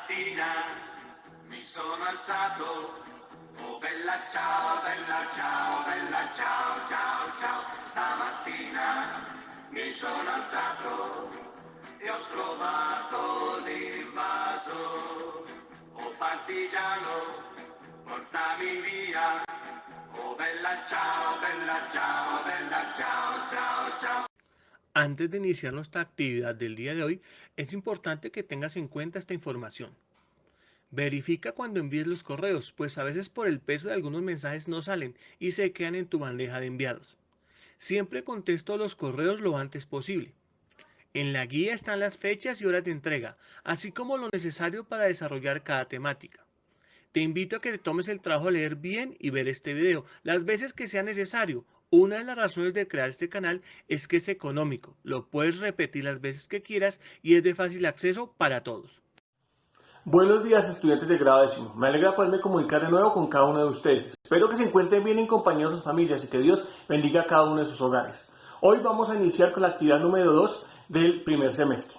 Stamattina mi sono alzato, oh bella ciao, bella ciao, bella ciao, ciao, ciao. Stamattina mi sono alzato e ho trovato l'invaso. Oh partigiano, portami via, oh bella ciao, bella ciao, bella ciao, ciao, ciao. Antes de iniciar nuestra actividad del día de hoy, es importante que tengas en cuenta esta información. Verifica cuando envíes los correos, pues a veces por el peso de algunos mensajes no salen y se quedan en tu bandeja de enviados. Siempre contesto los correos lo antes posible. En la guía están las fechas y horas de entrega, así como lo necesario para desarrollar cada temática. Te invito a que te tomes el trabajo de leer bien y ver este video las veces que sea necesario. Una de las razones de crear este canal es que es económico, lo puedes repetir las veces que quieras y es de fácil acceso para todos. Buenos días, estudiantes de grado décimo. Me alegra poderme comunicar de nuevo con cada uno de ustedes. Espero que se encuentren bien en compañía de sus familias y que Dios bendiga a cada uno de sus hogares. Hoy vamos a iniciar con la actividad número 2 del primer semestre.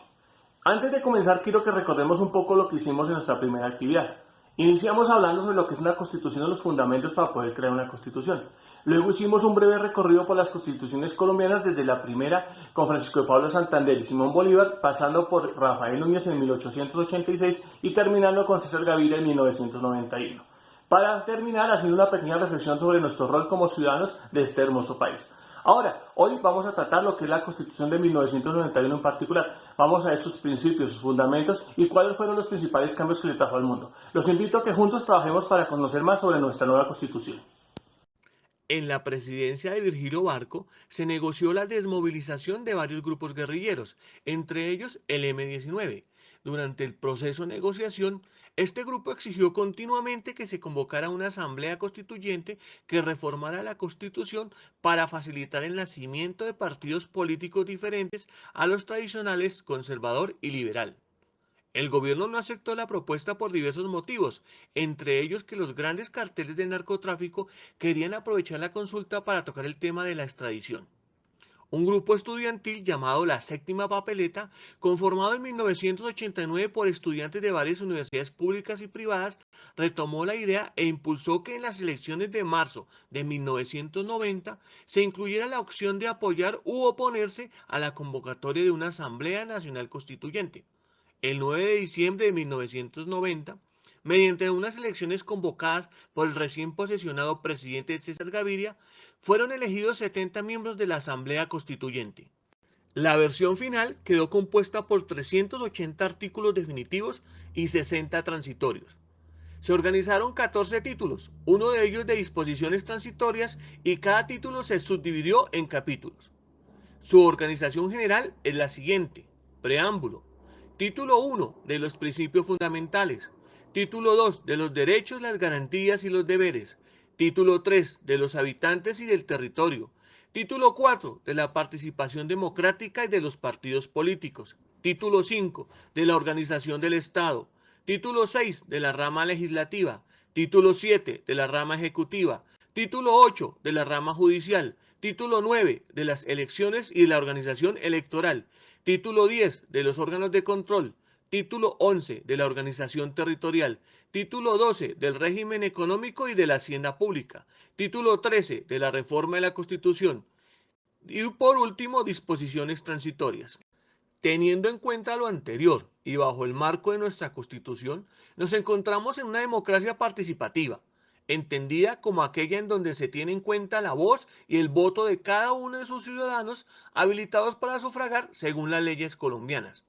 Antes de comenzar, quiero que recordemos un poco lo que hicimos en nuestra primera actividad. Iniciamos hablando sobre lo que es una constitución y los fundamentos para poder crear una constitución. Luego hicimos un breve recorrido por las constituciones colombianas desde la primera con Francisco de Pablo Santander y Simón Bolívar, pasando por Rafael Núñez en 1886 y terminando con César Gaviria en 1991. Para terminar, haciendo una pequeña reflexión sobre nuestro rol como ciudadanos de este hermoso país. Ahora, hoy vamos a tratar lo que es la Constitución de 1991 en particular. Vamos a ver sus principios, sus fundamentos y cuáles fueron los principales cambios que le trajo al mundo. Los invito a que juntos trabajemos para conocer más sobre nuestra nueva Constitución. En la presidencia de Virgilio Barco se negoció la desmovilización de varios grupos guerrilleros, entre ellos el M-19. Durante el proceso de negociación, este grupo exigió continuamente que se convocara una asamblea constituyente que reformara la Constitución para facilitar el nacimiento de partidos políticos diferentes a los tradicionales conservador y liberal. El gobierno no aceptó la propuesta por diversos motivos, entre ellos que los grandes carteles de narcotráfico querían aprovechar la consulta para tocar el tema de la extradición. Un grupo estudiantil llamado la Séptima Papeleta, conformado en 1989 por estudiantes de varias universidades públicas y privadas, retomó la idea e impulsó que en las elecciones de marzo de 1990 se incluyera la opción de apoyar u oponerse a la convocatoria de una Asamblea Nacional Constituyente. El 9 de diciembre de 1990, mediante unas elecciones convocadas por el recién posesionado presidente César Gaviria, fueron elegidos 70 miembros de la Asamblea Constituyente. La versión final quedó compuesta por 380 artículos definitivos y 60 transitorios. Se organizaron 14 títulos, uno de ellos de disposiciones transitorias, y cada título se subdividió en capítulos. Su organización general es la siguiente. Preámbulo. Título 1 de los principios fundamentales. Título 2 de los derechos, las garantías y los deberes. Título 3 de los habitantes y del territorio. Título 4 de la participación democrática y de los partidos políticos. Título 5 de la organización del Estado. Título 6 de la rama legislativa. Título 7 de la rama ejecutiva. Título 8 de la rama judicial. Título 9 de las elecciones y de la organización electoral. Título 10 de los órganos de control. Título 11 de la organización territorial. Título 12 del régimen económico y de la hacienda pública. Título 13 de la reforma de la Constitución. Y por último, disposiciones transitorias. Teniendo en cuenta lo anterior y bajo el marco de nuestra Constitución, nos encontramos en una democracia participativa, entendida como aquella en donde se tiene en cuenta la voz y el voto de cada uno de sus ciudadanos habilitados para sufragar según las leyes colombianas.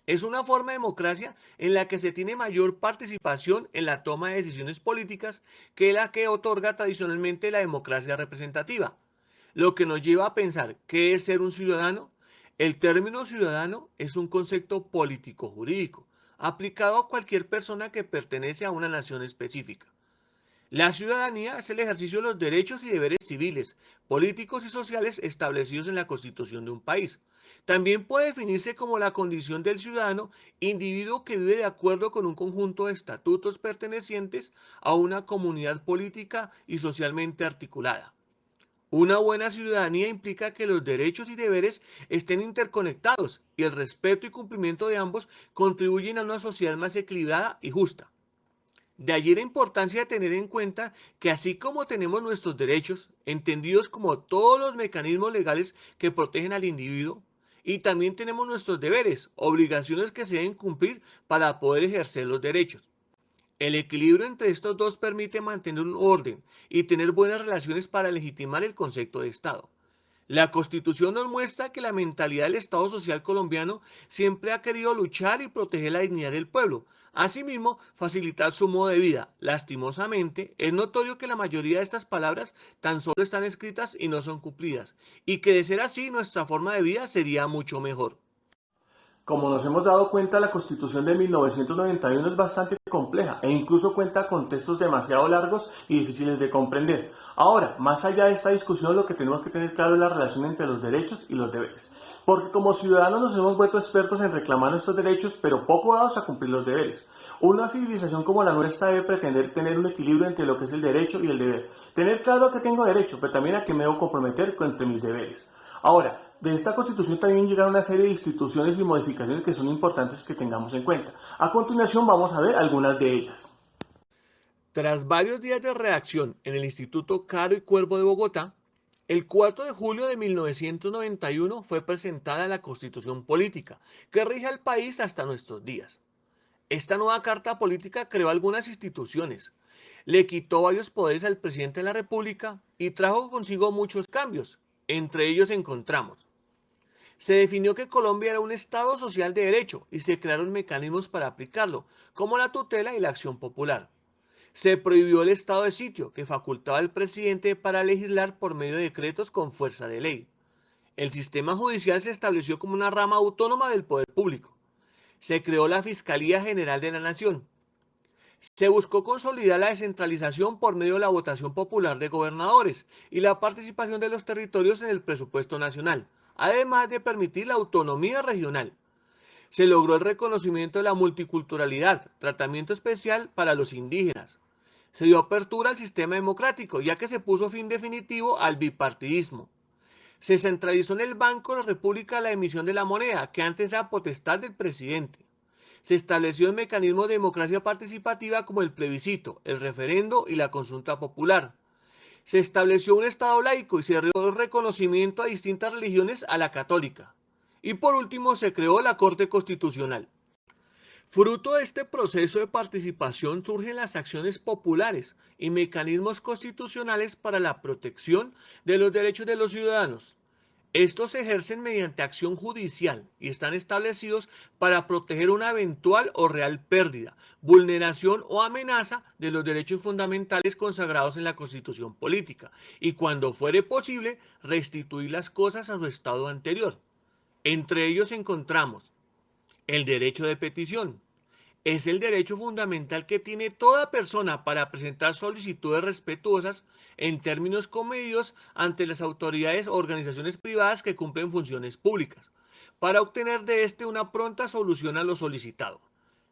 Es una forma de democracia en la que se tiene mayor participación en la toma de decisiones políticas que la que otorga tradicionalmente la democracia representativa, lo que nos lleva a pensar qué es ser un ciudadano. El término ciudadano es un concepto político-jurídico aplicado a cualquier persona que pertenece a una nación específica. La ciudadanía es el ejercicio de los derechos y deberes civiles, políticos y sociales establecidos en la Constitución de un país. También puede definirse como la condición del ciudadano, individuo que vive de acuerdo con un conjunto de estatutos pertenecientes a una comunidad política y socialmente articulada. Una buena ciudadanía implica que los derechos y deberes estén interconectados y el respeto y cumplimiento de ambos contribuyen a una sociedad más equilibrada y justa. De allí la importancia de tener en cuenta que así como tenemos nuestros derechos, entendidos como todos los mecanismos legales que protegen al individuo, y también tenemos nuestros deberes, obligaciones que se deben cumplir para poder ejercer los derechos. El equilibrio entre estos dos permite mantener un orden y tener buenas relaciones para legitimar el concepto de Estado. La Constitución nos muestra que la mentalidad del Estado social colombiano siempre ha querido luchar y proteger la dignidad del pueblo, asimismo facilitar su modo de vida. Lastimosamente, es notorio que la mayoría de estas palabras tan solo están escritas y no son cumplidas, y que de ser así nuestra forma de vida sería mucho mejor. Como nos hemos dado cuenta, la Constitución de 1991 es bastante compleja e incluso cuenta con textos demasiado largos y difíciles de comprender. Ahora, más allá de esta discusión, lo que tenemos que tener claro es la relación entre los derechos y los deberes. Porque como ciudadanos nos hemos vuelto expertos en reclamar nuestros derechos, pero poco dados a cumplir los deberes. Una civilización como la nuestra debe pretender tener un equilibrio entre lo que es el derecho y el deber. Tener claro a qué tengo derecho, pero también a qué me debo comprometer entre mis deberes. Ahora, de esta Constitución también llegaron una serie de instituciones y modificaciones que son importantes que tengamos en cuenta. A continuación vamos a ver algunas de ellas. Tras varios días de redacción en el Instituto Caro y Cuervo de Bogotá, el 4 de julio de 1991 fue presentada la Constitución Política, que rige al país hasta nuestros días. Esta nueva carta política creó algunas instituciones, le quitó varios poderes al presidente de la República y trajo consigo muchos cambios. Entre ellos encontramos: se definió que Colombia era un Estado social de derecho y se crearon mecanismos para aplicarlo, como la tutela y la acción popular. Se prohibió el estado de sitio, que facultaba al presidente para legislar por medio de decretos con fuerza de ley. El sistema judicial se estableció como una rama autónoma del poder público. Se creó la Fiscalía General de la Nación. Se buscó consolidar la descentralización por medio de la votación popular de gobernadores y la participación de los territorios en el presupuesto nacional, además de permitir la autonomía regional. Se logró el reconocimiento de la multiculturalidad, tratamiento especial para los indígenas. Se dio apertura al sistema democrático, ya que se puso fin definitivo al bipartidismo. Se centralizó en el Banco de la República la emisión de la moneda, que antes era potestad del presidente. Se estableció el mecanismo de democracia participativa como el plebiscito, el referendo y la consulta popular. Se estableció un Estado laico y se dio el reconocimiento a distintas religiones a la católica. Y por último se creó la Corte Constitucional. Fruto de este proceso de participación surgen las acciones populares y mecanismos constitucionales para la protección de los derechos de los ciudadanos. Estos se ejercen mediante acción judicial y están establecidos para proteger una eventual o real pérdida, vulneración o amenaza de los derechos fundamentales consagrados en la Constitución política y, cuando fuere posible, restituir las cosas a su estado anterior. Entre ellos encontramos el derecho de petición. Es el derecho fundamental que tiene toda persona para presentar solicitudes respetuosas en términos comedidos ante las autoridades o organizaciones privadas que cumplen funciones públicas, para obtener de éste una pronta solución a lo solicitado.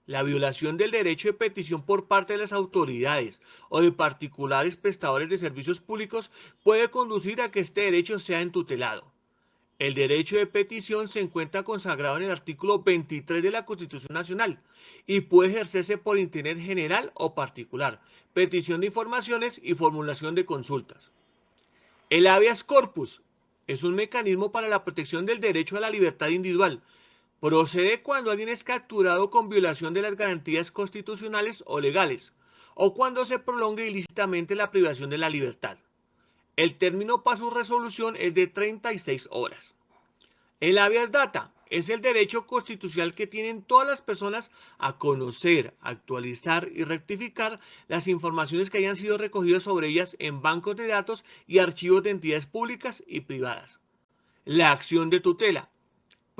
La violación del derecho de petición por parte de las autoridades o de particulares prestadores de servicios públicos puede conducir a que este derecho sea entutelado. El derecho de petición se encuentra consagrado en el artículo 23 de la Constitución Nacional y puede ejercerse por interés general o particular, petición de informaciones y formulación de consultas. El habeas corpus es un mecanismo para la protección del derecho a la libertad individual. Procede cuando alguien es capturado con violación de las garantías constitucionales o legales, o cuando se prolongue ilícitamente la privación de la libertad. El término para su resolución es de 36 horas. El habeas data es el derecho constitucional que tienen todas las personas a conocer, actualizar y rectificar las informaciones que hayan sido recogidas sobre ellas en bancos de datos y archivos de entidades públicas y privadas. La acción de tutela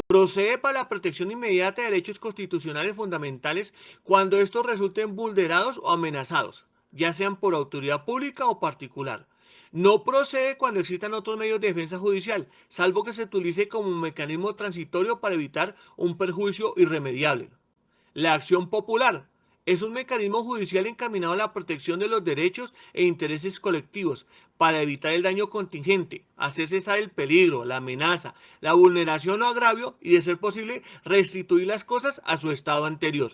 procede para la protección inmediata de derechos constitucionales fundamentales cuando estos resulten vulnerados o amenazados, ya sean por autoridad pública o particular. No procede cuando existan otros medios de defensa judicial, salvo que se utilice como un mecanismo transitorio para evitar un perjuicio irremediable. La acción popular Es un mecanismo judicial encaminado a la protección de los derechos e intereses colectivos para evitar el daño contingente, hacer cesar el peligro, la amenaza, la vulneración o agravio y, de ser posible, restituir las cosas a su estado anterior.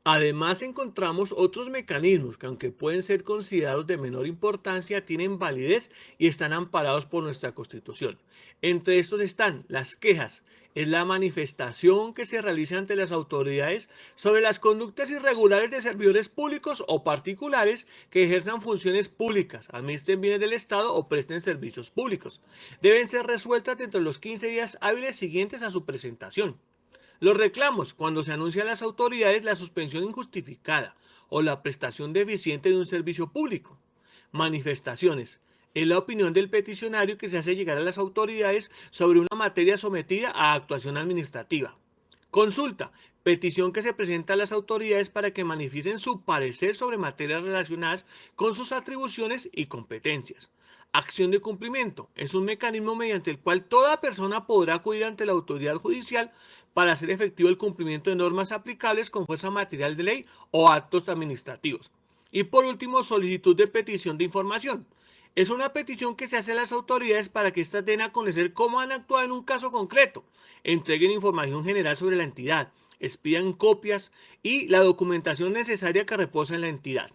Además, encontramos otros mecanismos que, aunque pueden ser considerados de menor importancia, tienen validez y están amparados por nuestra Constitución. Entre estos están las quejas. Es la manifestación que se realiza ante las autoridades sobre las conductas irregulares de servidores públicos o particulares que ejerzan funciones públicas, administren bienes del Estado o presten servicios públicos. Deben ser resueltas dentro de los 15 días hábiles siguientes a su presentación. Los reclamos, cuando se anuncia a las autoridades la suspensión injustificada o la prestación deficiente de un servicio público. Manifestaciones. Es la opinión del peticionario que se hace llegar a las autoridades sobre una materia sometida a actuación administrativa. Consulta. Petición que se presenta a las autoridades para que manifiesten su parecer sobre materias relacionadas con sus atribuciones y competencias. Acción de cumplimiento. Es un mecanismo mediante el cual toda persona podrá acudir ante la autoridad judicial para hacer efectivo el cumplimiento de normas aplicables con fuerza material de ley o actos administrativos. Y por último, solicitud de petición de información. Es una petición que se hace a las autoridades para que éstas den a conocer cómo han actuado en un caso concreto, entreguen información general sobre la entidad, expidan copias y la documentación necesaria que reposa en la entidad.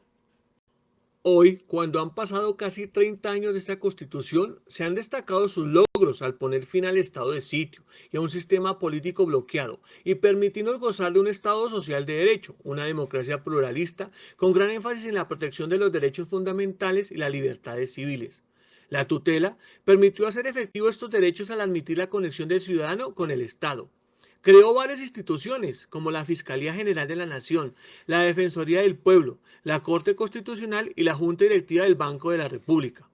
Hoy, cuando han pasado casi 30 años de esta Constitución, se han destacado sus logros al poner fin al estado de sitio y a un sistema político bloqueado y permitirnos gozar de un Estado social de derecho, una democracia pluralista con gran énfasis en la protección de los derechos fundamentales y las libertades civiles. La tutela permitió hacer efectivos estos derechos al admitir la conexión del ciudadano con el Estado. Creó varias instituciones, como la Fiscalía General de la Nación, la Defensoría del Pueblo, la Corte Constitucional y la Junta Directiva del Banco de la República.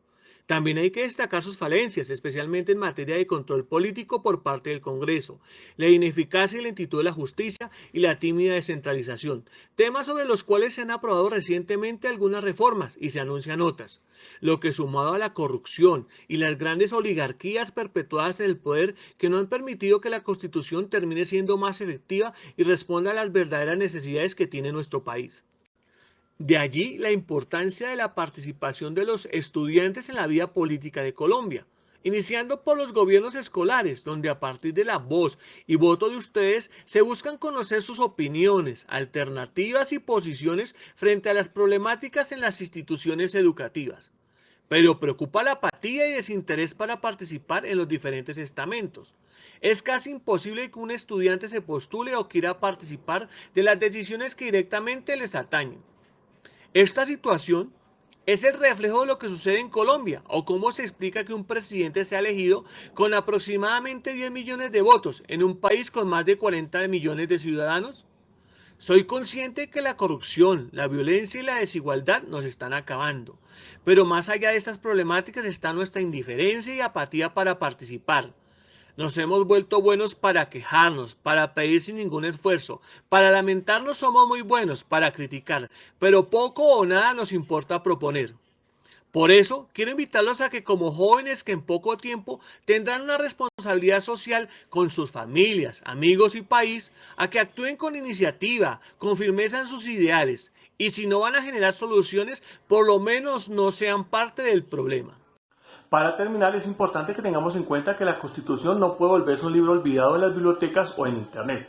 También hay que destacar sus falencias, especialmente en materia de control político por parte del Congreso, la ineficacia y lentitud de la justicia y la tímida descentralización, temas sobre los cuales se han aprobado recientemente algunas reformas y se anuncian otras, lo que sumado a la corrupción y las grandes oligarquías perpetuadas en el poder que no han permitido que la Constitución termine siendo más efectiva y responda a las verdaderas necesidades que tiene nuestro país. De allí la importancia de la participación de los estudiantes en la vida política de Colombia, iniciando por los gobiernos escolares, donde a partir de la voz y voto de ustedes se buscan conocer sus opiniones, alternativas y posiciones frente a las problemáticas en las instituciones educativas. Pero preocupa la apatía y desinterés para participar en los diferentes estamentos. Es casi imposible que un estudiante se postule o quiera participar de las decisiones que directamente les atañen. Esta situación es el reflejo de lo que sucede en Colombia, o cómo se explica que un presidente sea elegido con aproximadamente 10 millones de votos en un país con más de 40 millones de ciudadanos. Soy consciente que la corrupción, la violencia y la desigualdad nos están acabando, pero más allá de estas problemáticas está nuestra indiferencia y apatía para participar. Nos hemos vuelto buenos para quejarnos, para pedir sin ningún esfuerzo, para lamentarnos somos muy buenos, para criticar, pero poco o nada nos importa proponer. Por eso, quiero invitarlos a que como jóvenes que en poco tiempo tendrán una responsabilidad social con sus familias, amigos y país, a que actúen con iniciativa, con firmeza en sus ideales, y si no van a generar soluciones, por lo menos no sean parte del problema. Para terminar, es importante que tengamos en cuenta que la Constitución no puede volverse un libro olvidado en las bibliotecas o en Internet.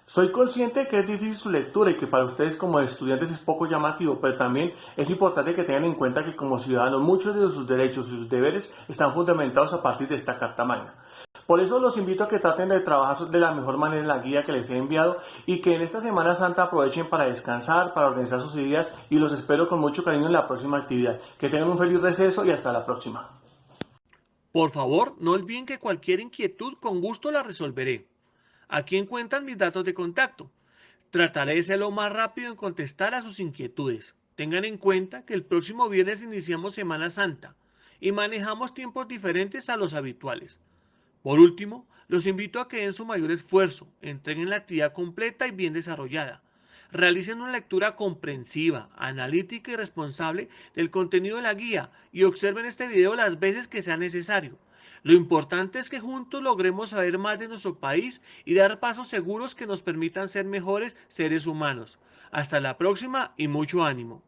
Soy consciente de que es difícil su lectura y que para ustedes como estudiantes es poco llamativo, pero también es importante que tengan en cuenta que como ciudadanos muchos de sus derechos y sus deberes están fundamentados a partir de esta Carta Magna. Por eso los invito a que traten de trabajar de la mejor manera en la guía que les he enviado y que en esta Semana Santa aprovechen para descansar, para organizar sus ideas y los espero con mucho cariño en la próxima actividad. Que tengan un feliz receso y hasta la próxima. Por favor, no olviden que cualquier inquietud con gusto la resolveré. Aquí encuentran mis datos de contacto. Trataré de ser lo más rápido en contestar a sus inquietudes. Tengan en cuenta que el próximo viernes iniciamos Semana Santa y manejamos tiempos diferentes a los habituales. Por último, los invito a que den su mayor esfuerzo, entreguen la actividad completa y bien desarrollada. Realicen una lectura comprensiva, analítica y responsable del contenido de la guía y observen este video las veces que sea necesario. Lo importante es que juntos logremos saber más de nuestro país y dar pasos seguros que nos permitan ser mejores seres humanos. Hasta la próxima y mucho ánimo.